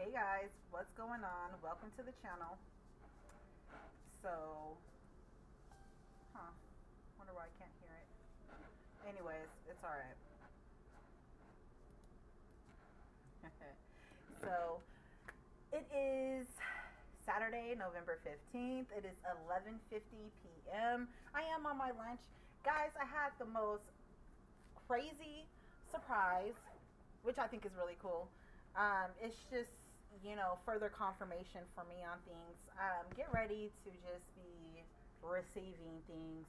Hey guys, what's going on? Welcome to the channel. So, huh, wonder why I can't hear it. Anyways, it's alright. So, it is Saturday, November 15th. It is 11:50 p.m. I am on my lunch. Guys, I had the most crazy surprise, which I think is really cool. It's just, further confirmation for me on things. Get ready to just be receiving things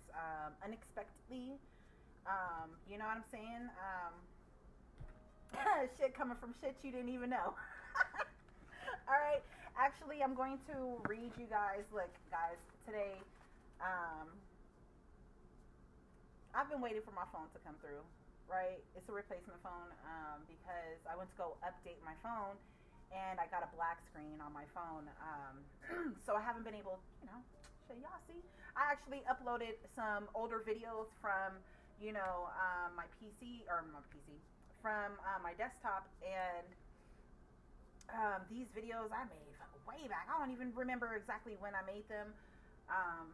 unexpectedly. You know what I'm saying? Shit coming from shit you didn't even know. All right. Actually, I'm going to read you guys. Look, guys, today, um, I've been waiting for my phone to come through. Right, it's a replacement phone because I went to go update my phone, and I got a black screen on my phone. So I haven't been able, shit, y'all see. I actually uploaded some older videos from, my PC or my PC from my desktop, and these videos I made way back. I don't even remember exactly when I made them. Um,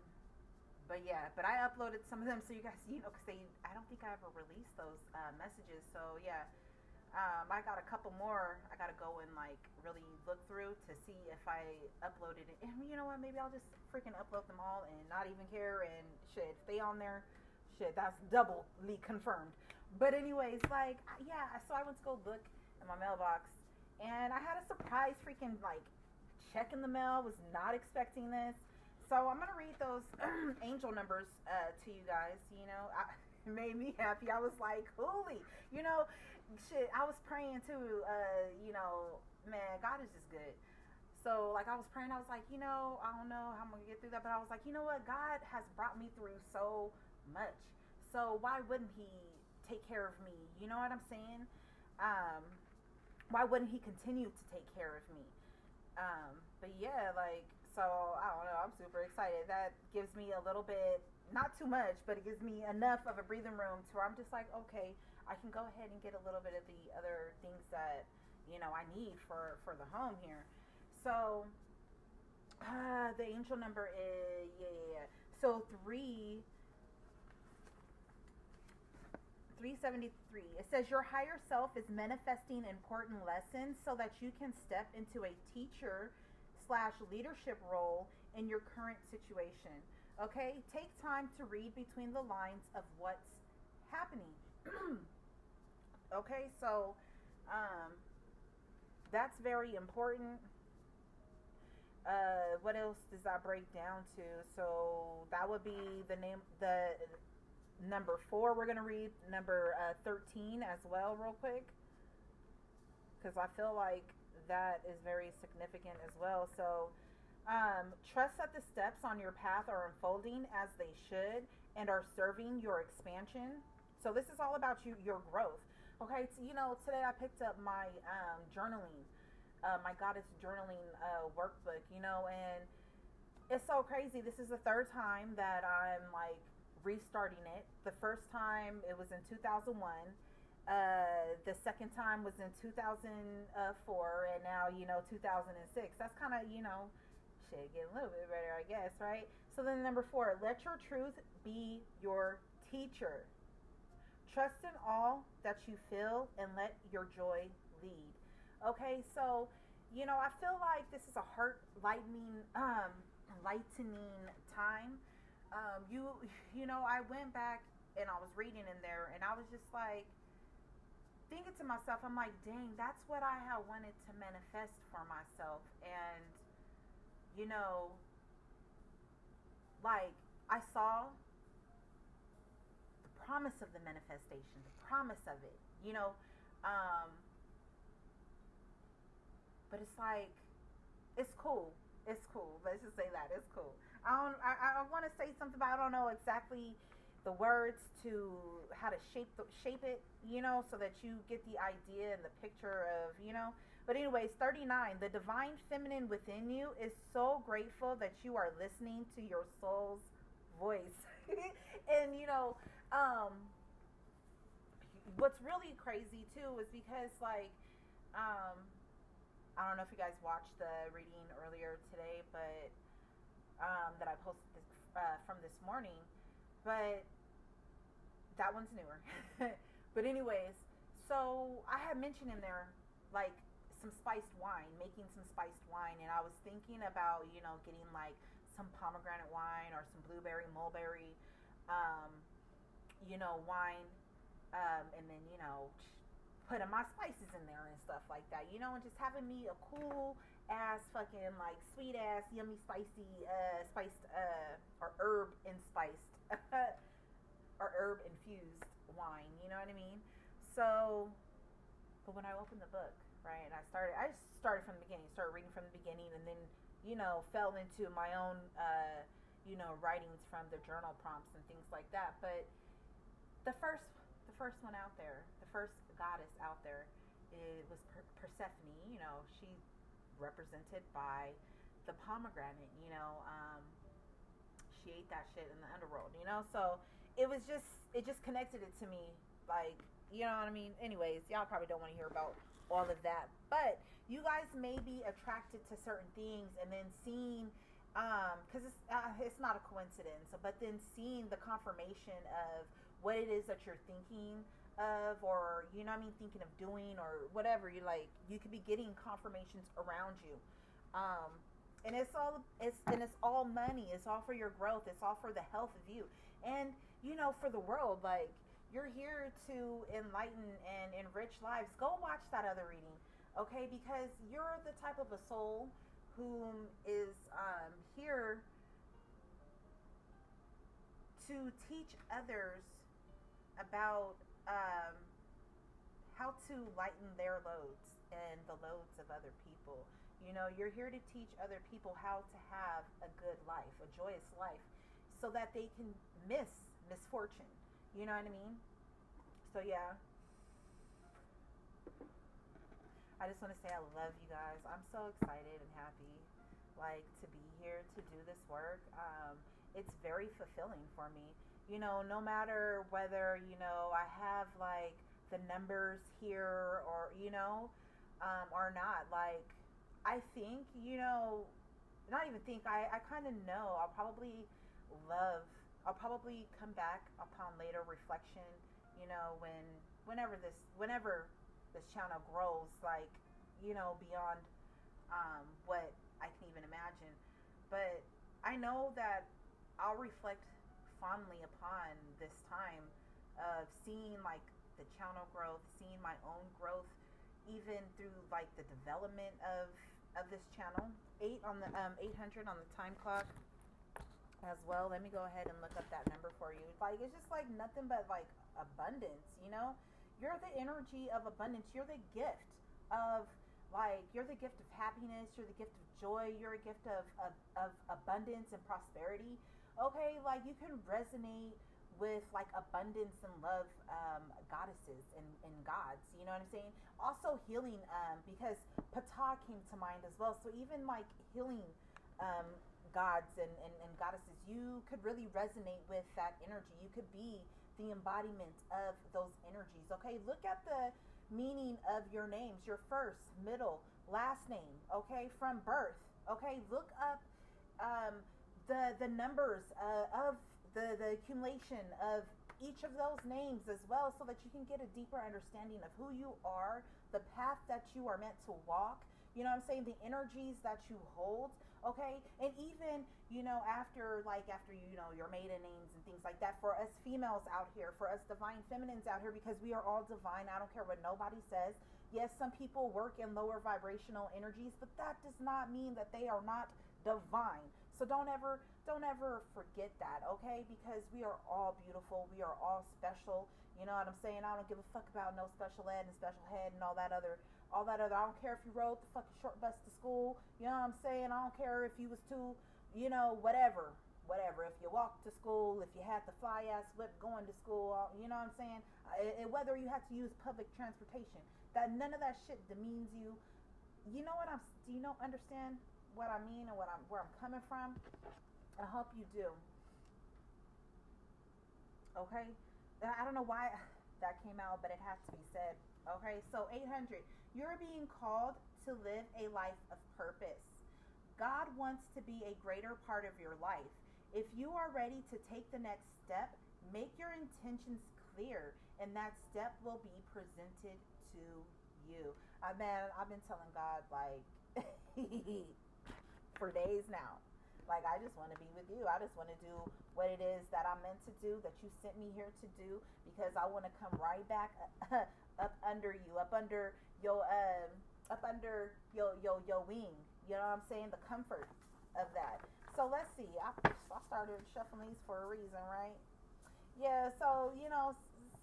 but yeah, but I uploaded some of them so you guys, because I don't think I ever released those messages. So yeah, I got a couple more. I gotta go and like really look through to see if I uploaded it. And you know what? Maybe I'll just freaking upload them all and not even care. And shit, if they on there, shit, that's doubly confirmed. But anyways, like yeah, so I went to go look in my mailbox, and I had a surprise freaking like check in the mail. Was not expecting this. So I'm gonna read those angel numbers to you guys. It made me happy. I was like, holy, shit. I was praying too. Man, God is just good. So like I was praying. I was like, I don't know how I'm gonna get through that, but I was like, you know what? God has brought me through so much. So why wouldn't He take care of me? You know what I'm saying? Um, why wouldn't He continue to take care of me? But yeah, like, so I don't know. I'm super excited. That gives me a little bit, not too much, but it gives me enough of a breathing room to where I'm just like, okay, I can go ahead and get a little bit of the other things that I need for the home here. So the angel number is yeah. So 373. It says your higher self is manifesting important lessons so that you can step into a teacher slash leadership role in your current situation. Okay, take time to read between the lines of what's happening. Okay, so um, that's very important. What else does that break down to? So that would be the number 4. We're gonna read number 13 as well, real quick, because I feel like that is very significant as well. So, trust that the steps on your path are unfolding as they should and are serving your expansion. So this is all about your growth. Okay, so, today I picked up my journaling, my goddess journaling workbook. And it's so crazy. This is the third time that I'm like restarting it. The first time it was in 2001. The second time was in 2004, and now 2006. That's kind of shit getting a little bit better, I guess, right? So then number 4, let your truth be your teacher. Trust in all that you feel and let your joy lead. Okay, so I feel like this is a heart lightening time. I went back and I was reading in there, and I was just like thinking to myself, I'm like, dang, that's what I had wanted to manifest for myself. And like I saw the promise of the manifestation, the promise of it, um, but it's like, it's cool. It's cool. Let's just say that it's cool. I want to say something, but I don't know exactly the words to how to shape it, so that you get the idea and the picture of, But anyways, 39. The divine feminine within you is so grateful that you are listening to your soul's voice. And what's really crazy too is because like I don't know if you guys watched the reading earlier today, but that I posted from this morning. But that one's newer. But anyways, so I had mentioned in there like some spiced wine, making some spiced wine, and I was thinking about getting like some pomegranate wine or some blueberry mulberry, um, wine, and then putting my spices in there and stuff like that, and just having me a cool ass fucking like sweet ass yummy spicy spiced or herb and spiced or herb infused wine, you know what I mean? So, but when I opened the book, right, and I just started from the beginning, started reading from the beginning, and then fell into my own writings from the journal prompts and things like that. But the first one out there, the first goddess out there, it was Persephone. She's represented by the pomegranate. She ate that shit in the underworld. So it just connected it to me, like, you know what I mean. Anyways, y'all probably don't want to hear about all of that, but you guys may be attracted to certain things, and then seeing because it's not a coincidence, but then seeing the confirmation of what it is that you're thinking of, or thinking of doing, or whatever, you could be getting confirmations around you, and it's all money, it's all for your growth, it's all for the health of you, and for the world. Like, you're here to enlighten and enrich lives. Go watch that other reading, okay? Because you're the type of a soul whom is here to teach others about how to lighten their loads and the loads of other people. You're here to teach other people how to have a good life, a joyous life, so that they can miss misfortune. You know what I mean? So yeah, I just want to say I love you guys. I'm so excited and happy, like, to be here to do this work. It's very fulfilling for me. No matter whether I have like the numbers here, or or not. Like, I think not even think. I kind of know. I'll probably come back upon later reflection, whenever this channel grows, like, beyond what I can even imagine. But I know that I'll reflect fondly upon this time of seeing like the channel growth, seeing my own growth, even through like the development of this channel. 800 on the time clock as well. Let me go ahead and look up that number for you. Like, it's just like nothing but like abundance. You're the energy of abundance. You're the gift of, like, you're the gift of happiness. You're the gift of joy. You're a gift of abundance and prosperity. Okay, like, you can resonate with like abundance and love, goddesses and gods. You know what I'm saying? Also healing, because Ptah came to mind as well. So even like healing, gods and goddesses, you could really resonate with that energy. You could be the embodiment of those energies. Okay, look at the meaning of your names, your first, middle, last name, okay, from birth. Okay, look up the numbers of the accumulation of each of those names as well, so that you can get a deeper understanding of who you are, the path that you are meant to walk. You know what I'm saying? The energies that you hold. Okay, and even after your maiden names and things like that, for us females out here, for us divine feminines out here, because we are all divine. I don't care what nobody says. Yes, some people work in lower vibrational energies, but that does not mean that they are not divine. So don't ever forget that, okay? Because we are all beautiful, we are all special. You know what I'm saying? I don't give a fuck about no special ed and special head and all that other. I don't care if you rode the fucking short bus to school. You know what I'm saying? I don't care if you was too, whatever. If you walked to school, if you had the fly ass whip going to school, you know what I'm saying? Whether you had to use public transportation, that none of that shit demeans you. You know what do you understand what I mean and where I'm coming from? I hope you do. Okay? I don't know why that came out, but it has to be said. Okay, so 800, you're being called to live a life of purpose. God wants to be a greater part of your life. If you are ready to take the next step, make your intentions clear, and that step will be presented to you. Man, I've been telling God, like, for days now. Like, I just want to be with you. I just want to do what it is that I'm meant to do, that you sent me here to do, because I want to come right back up under you, up under your wing. You know what I'm saying? The comfort of that. So let's see. I started shuffling these for a reason, right? Yeah. So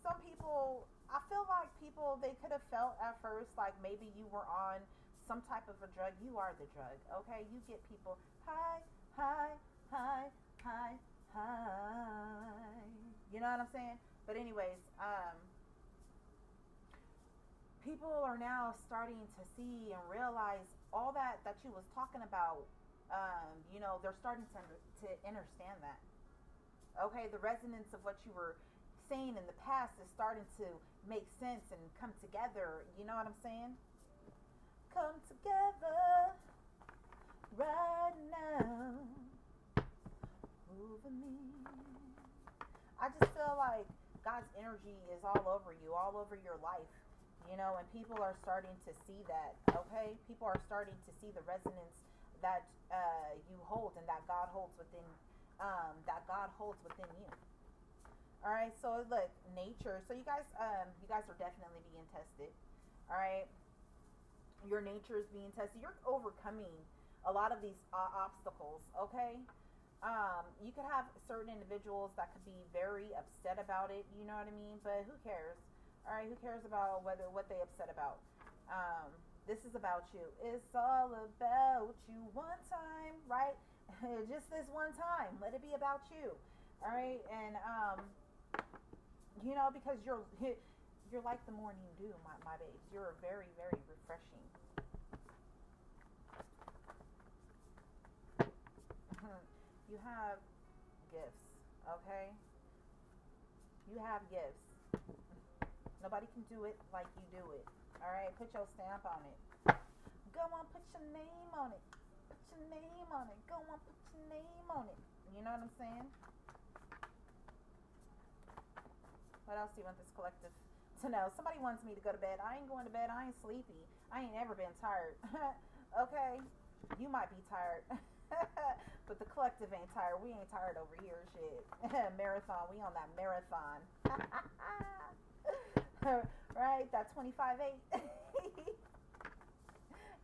some people. I feel like people, they could have felt at first like maybe you were on some type of a drug. You are the drug. Okay. You get people high, high, high, high, high. You know what I'm saying? But anyways, people are now starting to see and realize all that you was talking about. They're starting to understand that. Okay, the resonance of what you were saying in the past is starting to make sense and come together. You know what I'm saying? Come together right now over me. I just feel like God's energy is all over you, all over your life. And people are starting to see that. Okay, people are starting to see the resonance that you hold and that God holds within you. All right, so look, nature. So you guys are definitely being tested. All right, your nature is being tested. You're overcoming a lot of these obstacles. Okay, you could have certain individuals that could be very upset about it. You know what I mean? But who cares? All right, who cares about what they upset about? This is about you. It's all about you one time, right? Just this one time. Let it be about you. All right, and because you're like the morning dew, my babes. You're very, very refreshing. You have gifts, okay? You have gifts. Nobody can do it like you do it. All right, put your stamp on it. Go on, put your name on it. Put your name on it. Go on, put your name on it. You know what I'm saying? What else do you want this collective to know? Somebody wants me to go to bed. I ain't going to bed. I ain't sleepy. I ain't ever been tired. Okay? You might be tired. But the collective ain't tired. We ain't tired over here. Shit. Marathon. We on that marathon. Right? That 25-8.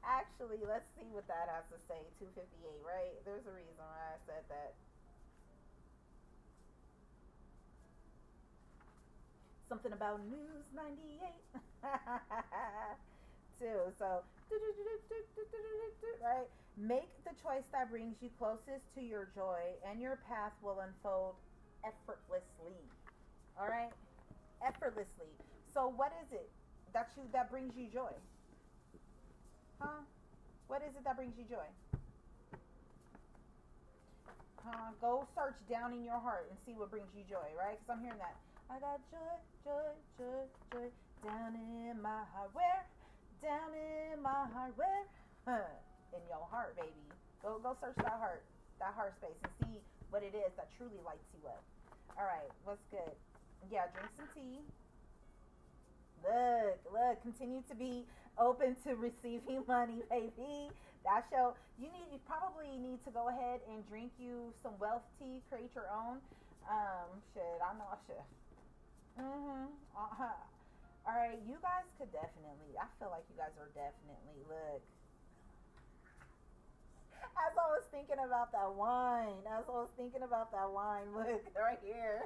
Actually, let's see what that has to say. 258, right? There's a reason why I said that. Something about News 98. Too. So, right? Make the choice that brings you closest to your joy, and your path will unfold effortlessly. All right? Effortlessly. So what is it that brings you joy? Huh? What is it that brings you joy? Go search down in your heart and see what brings you joy, right? Because I'm hearing that. I got joy, joy, joy, joy down in my heart. Where? Down in my heart. Where? In your heart, baby. Go search that heart space and see what it is that truly lights you up. All right, what's good? Yeah, drink some tea. Look, continue to be open to receiving money, baby. You probably need to go ahead and drink you some wealth tea, create your own. I know I should. All right, you guys could definitely, I feel like you guys are definitely, look. As I was thinking about that wine, look, right here.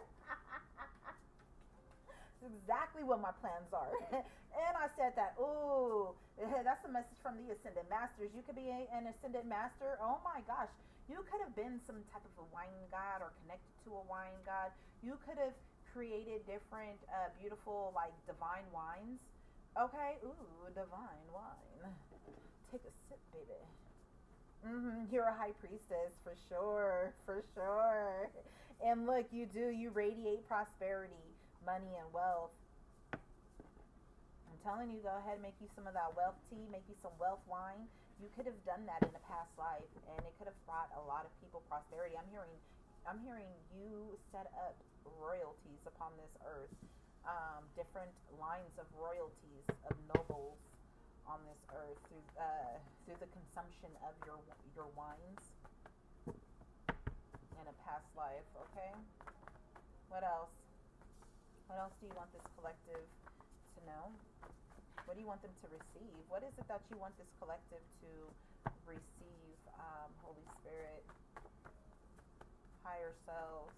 It's exactly what my plans are. And I said that, ooh, that's a message from the Ascended Masters. You could be an Ascended Master. Oh my gosh. You could have been some type of a wine god or connected to a wine god. You could have created different beautiful, like, divine wines. Okay? Ooh, divine wine. Take a sip, baby. You're a high priestess, for sure. And look, you radiate prosperity, money, and wealth. I'm telling you, go ahead, make you some of that wealth tea, make you some wealth wine. You could have done that in a past life, and it could have brought a lot of people prosperity. I'm hearing you set up royalties upon this earth, different lines of royalties of nobles on this earth through the consumption of your wines in a past life. Okay. What else? What else do you want this collective to know? What do you want them to receive? What is it that you want this collective to receive? Holy Spirit, higher selves,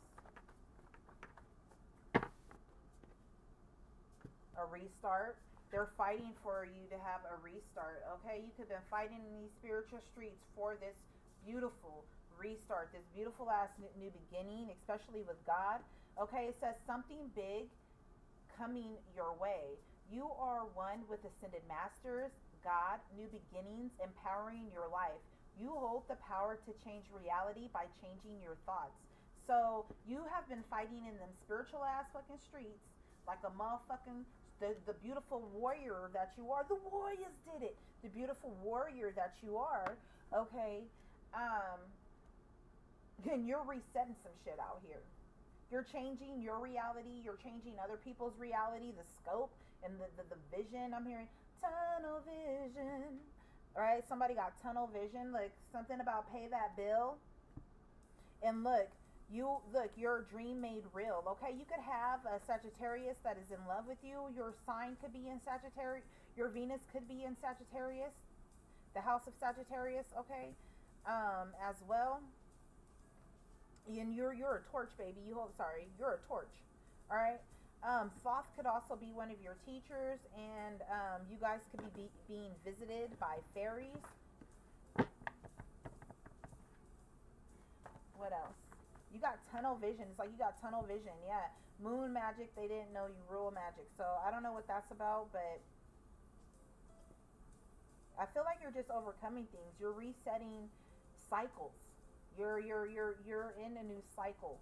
a restart. They're fighting for you to have a restart. Okay, you could have been fighting in these spiritual streets for this beautiful restart, this beautiful ass new beginning, especially with God. Okay, it says something big coming your way. You are one with ascended masters, God, new beginnings, empowering your life. You hold the power to change reality by changing your thoughts. So you have been fighting in them spiritual ass fucking streets like a motherfucking the beautiful warrior that you are. The warriors did it. The beautiful warrior that you are. Okay, and you're resetting some shit out here. You're changing your reality. You're changing other people's reality. The scope and the vision. I'm hearing tunnel vision. All right, somebody got tunnel vision. Like something about pay that bill. And look, your dream made real. Okay, you could have a Sagittarius that is in love with you. Your sign could be in Sagittarius. Your Venus could be in Sagittarius, the house of Sagittarius. Okay, as well. And you're a torch, baby. You're a torch. All right. Thoth could also be one of your teachers, and you guys could be being visited by fairies. What else? You got tunnel vision. It's like you got tunnel vision. Yeah. Moon magic. They didn't know you rule magic. So I don't know what that's about, but I feel like you're just overcoming things. You're resetting cycles. You're in a new cycle,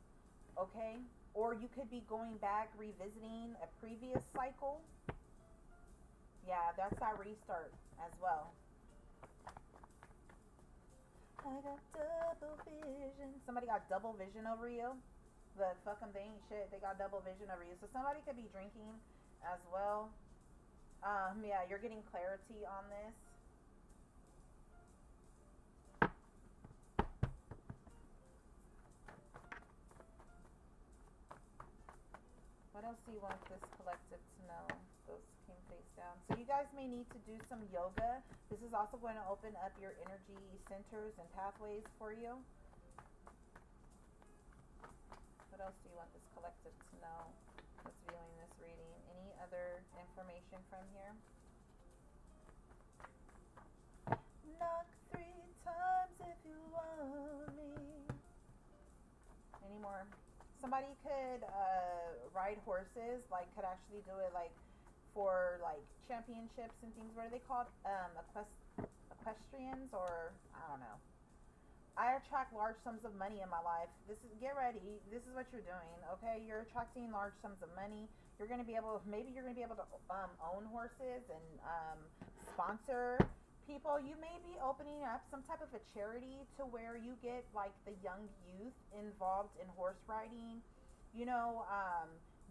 okay? Or you could be going back, revisiting a previous cycle. Yeah, that's that restart as well. I got double vision. Somebody got double vision over you. But fuck them, they ain't shit. They got double vision over you. So somebody could be drinking as well. Yeah, you're getting clarity on this. What else do you want this collective to know? Those came face down. So you guys may need to do some yoga. This is also going to open up your energy centers and pathways for you. What else do you want this collective to know that's viewing this reading? Any other information from here? Knock 3 times if you want me. Any more? Somebody could ride horses, like could actually do it like for like championships and things. What are they called? Equestrians, or I don't know. I attract large sums of money in my life. Get ready. This is what you're doing. Okay, you're attracting large sums of money. You're gonna be able, maybe you're gonna be able to own horses and sponsor people. You may be opening up some type of a charity to where you get like the young youth involved in horse riding,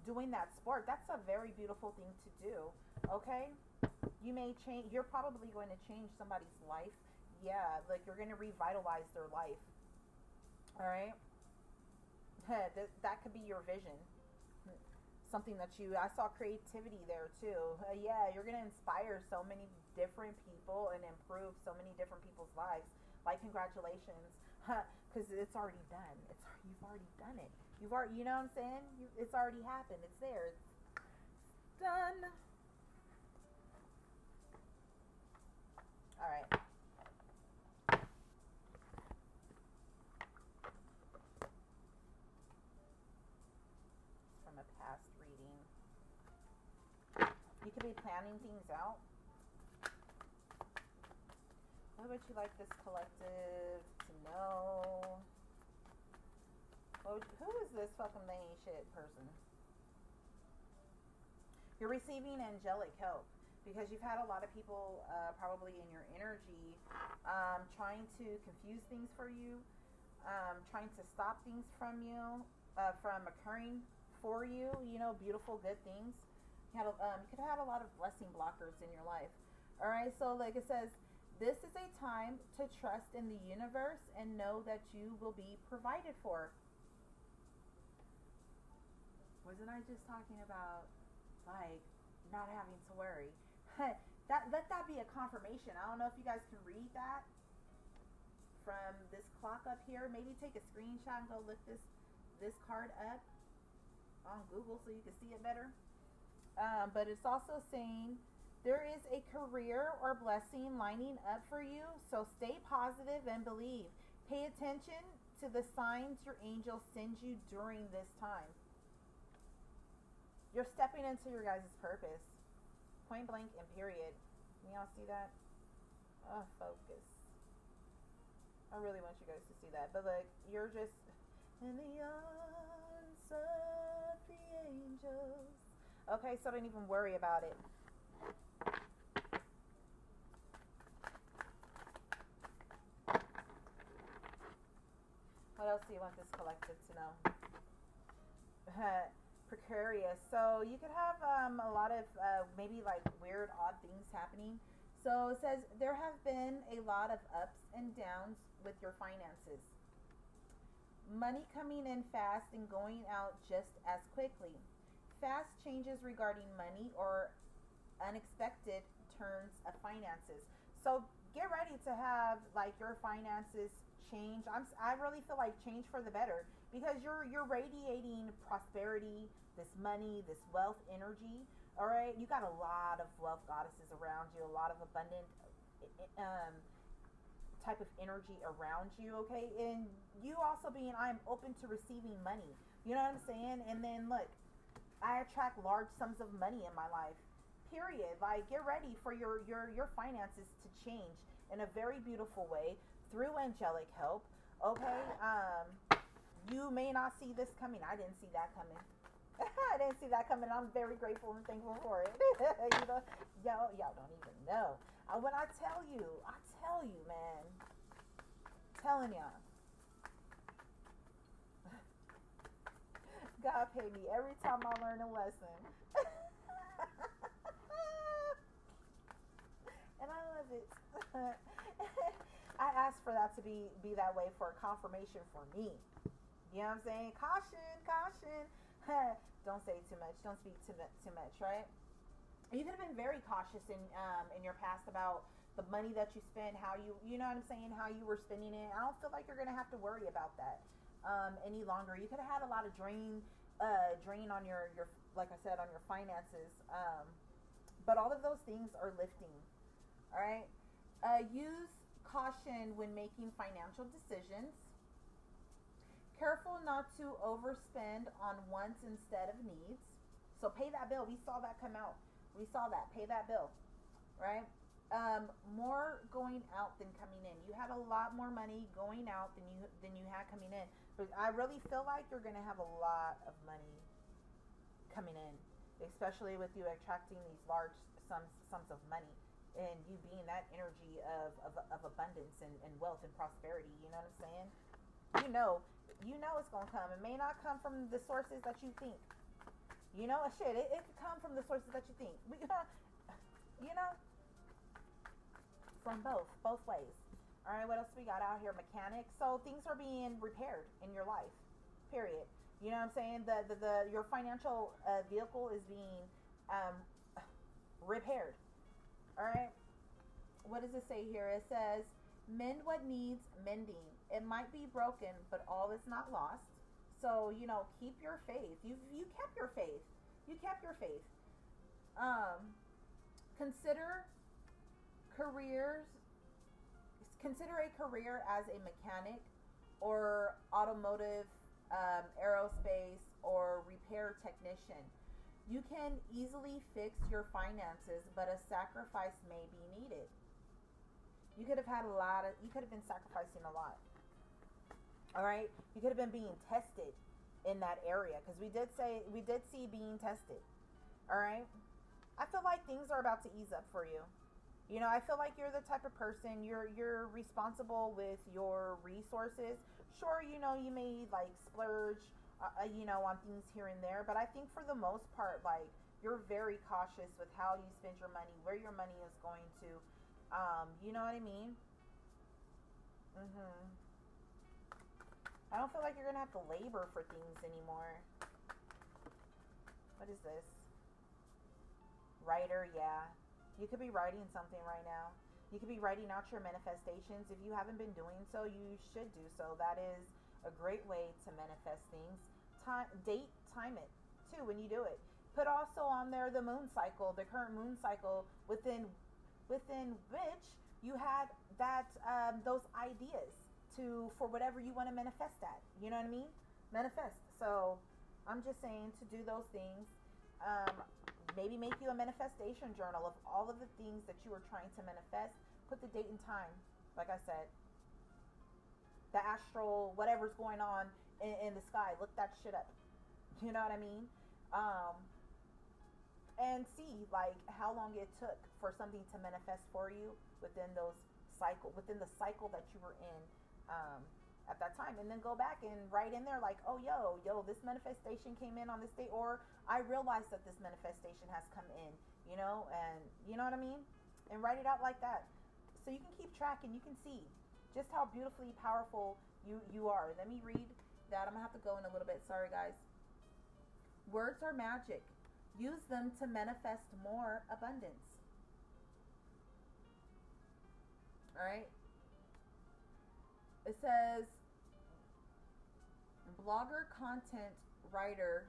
doing that sport. That's a very beautiful thing to do. Okay, you may change, you're probably going to change somebody's life. Yeah, like you're going to revitalize their life. All right, that could be your vision. Something that I saw creativity there too. Yeah, you're going to inspire so many different people and improve so many different people's lives. Like, congratulations, because it's already done. You've already done it. You've already, you know what I'm saying? It's already happened. It's there. It's done. All right. From a past reading. You could be planning things out. What would you like this collective to know? Who is this fucking they ain't shit person? You're receiving angelic help because you've had a lot of people probably in your energy trying to confuse things for you, trying to stop things from you, from occurring for you, you know, beautiful, good things. You could have had a lot of blessing blockers in your life. All right, so like it says, this is a time to trust in the universe and know that you will be provided for. Wasn't I just talking about like not having to worry? That let that be a confirmation. I don't know if you guys can read that from this clock up here. Maybe take a screenshot and go look this card up on Google so you can see it better. But it's also saying there is a career or blessing lining up for you, so stay positive and believe. Pay attention to the signs your angels send you during this time. You're stepping into your guys' purpose. Point blank and period. Can y'all see that? Oh, focus. I really want you guys to see that. But like, you're just in the arms of the angels. Okay, so don't even worry about it. What else do you want this collective to know? Precarious. So you could have a lot of maybe like weird, odd things happening. So it says there have been a lot of ups and downs with your finances. Money coming in fast and going out just as quickly. Fast changes regarding money or unexpected turns of finances. So get ready to have like your finances change. I really feel like change for the better, because you're radiating prosperity, this money, this wealth energy. All right, you got a lot of wealth goddesses around you, a lot of abundant type of energy around you. Okay, and you also being, I'm open to receiving money. You know what I'm saying? And then look, I attract large sums of money in my life. Period. Like, get ready for your finances to change in a very beautiful way through angelic help. Okay, you may not see this coming. I didn't see that coming. I didn't see that coming. I'm very grateful and thankful for it. You know, y'all don't even know. When I tell you, man. Telling y'all. God paid me every time I learn a lesson. And I love it. I asked for that to be that way for a confirmation for me. You know what I'm saying? Caution, caution. Don't say too much. Don't speak too much, right? You could have been very cautious in your past about the money that you spend, how you know what I'm saying, how you were spending it. I don't feel like you're gonna have to worry about that any longer. You could have had a lot of drain on your like I said, on your finances. But all of those things are lifting. All right. Use caution when making financial decisions. Careful not to overspend on wants instead of needs. So pay that bill. We saw that come out. We saw that. Pay that bill. Right? More going out than coming in. You had a lot more money going out than you had coming in. But I really feel like you're going to have a lot of money coming in, especially with you attracting these large sums of money, and you being that energy of abundance and wealth and prosperity. You know what I'm saying? You know it's gonna come. It may not come from the sources that you think. You know, it could come from the sources that you think. You know, from both ways. All right, what else we got out here? Mechanics. So things are being repaired in your life. Period. You know what I'm saying? Your financial vehicle is being repaired. All right. What does it say here? It says, mend what needs mending. It might be broken, but all is not lost. So, you know, keep your faith. You kept your faith. You kept your faith. Consider a career as a mechanic or automotive, aerospace, or repair technician. You can easily fix your finances, but a sacrifice may be needed. You could have been sacrificing a lot. All right? You could have been being tested in that area, because we did see being tested. All right? I feel like things are about to ease up for you. You know, I feel like you're the type of person, you're responsible with your resources. Sure, you know, you may like splurge, you know, on things here and there, but I think for the most part, like you're very cautious with how you spend your money, where your money is going to. You know what I mean? Mhm. I don't feel like you're gonna have to labor for things anymore. What is this? Writer, yeah. You could be writing something right now. You could be writing out your manifestations. If you haven't been doing so, you should do so. That is a great way to manifest things. Date, time it too when you do it. Put also on there the moon cycle, the current moon cycle within which you had that those ideas to for whatever you want to manifest at. You know what I mean? Manifest. So I'm just saying to do those things. Um, Maybe make you a manifestation journal of all of the things that you are trying to manifest. Put the date and time. Like I said, the astral, whatever's going on in the sky. Look that shit up. You know what I mean? Um, and see like how long it took for something to manifest for you within the cycle that you were in um, at that time, and then go back and write in there like, oh yo, this manifestation came in on this day, or I realized that this manifestation has come in, you know, and you know what I mean, and write it out like that, so you can keep track and you can see just how beautifully powerful you are. Let me read that. I'm gonna have to go in a little bit. Sorry, guys. Words are magic. Use them to manifest more abundance. All right. It says blogger, content writer,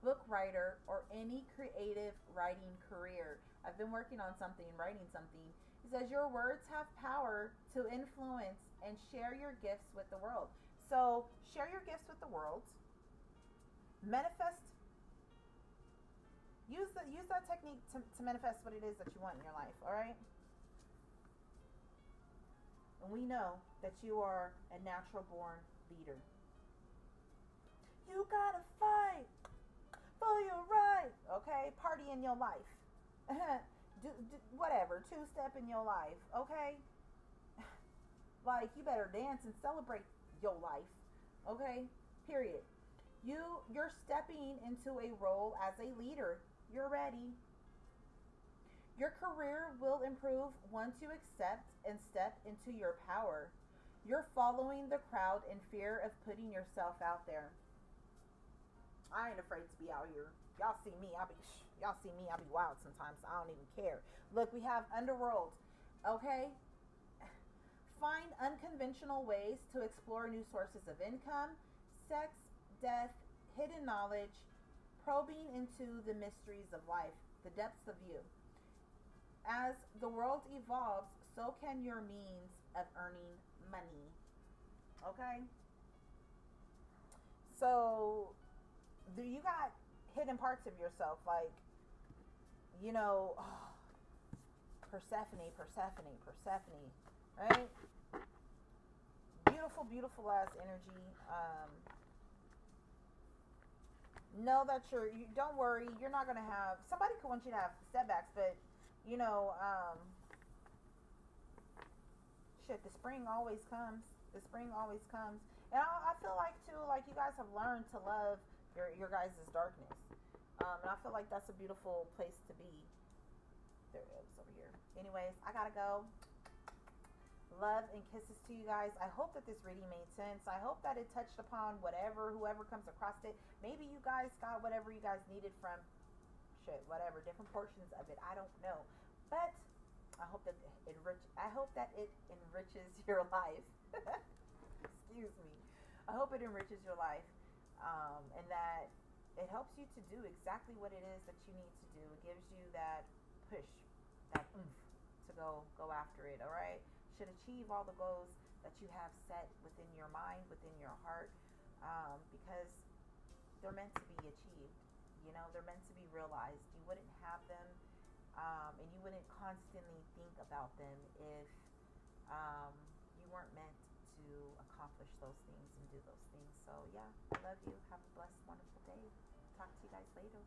book writer, or any creative writing career. I've been working on something, writing something. It says your words have power to influence and share your gifts with the world. So share your gifts with the world. Manifest. Use that technique to manifest what it is that you want in your life. All right. And we know that you are a natural born leader. You gotta fight for your right. Okay, party in your life. do whatever, two step in your life. Okay, like you better dance and celebrate your life. Okay, period. You're stepping into a role as a leader. You're ready. Your career will improve once you accept and step into your power. You're following the crowd in fear of putting yourself out there. I ain't afraid to be out here. Y'all see me, I be wild sometimes. I don't even care. Look, we have Underworld. Okay? Find unconventional ways to explore new sources of income, sex, death, hidden knowledge, probing into the mysteries of life, the depths of you. As the world evolves, so can your means of earning money. Okay? So, you got hidden parts of yourself, like, you know, oh, Persephone, right? Beautiful ass energy. Know that you don't worry, you're not gonna have, somebody could want you to have setbacks, but you know, shit, the spring always comes. And I feel like too, like you guys have learned to love your guys' darkness. And I feel like that's a beautiful place to be. There it is over here. Anyways, I gotta go. Love and kisses to you guys. I hope that this reading made sense. I hope that it touched upon whoever comes across it. Maybe you guys got whatever you guys needed from whatever, different portions of it. I don't know. But I hope that it enriches your life. Excuse me. I hope it enriches your life. And that it helps you to do exactly what it is that you need to do. It gives you that push, that oomph to go after it, all right? Should achieve all the goals that you have set within your mind, within your heart, because they're meant to be achieved. You know, they're meant to be realized. You wouldn't have them, and you wouldn't constantly think about them if you weren't meant to accomplish those things and do those things. So yeah, I love you. Have a blessed, wonderful day. Talk to you guys later.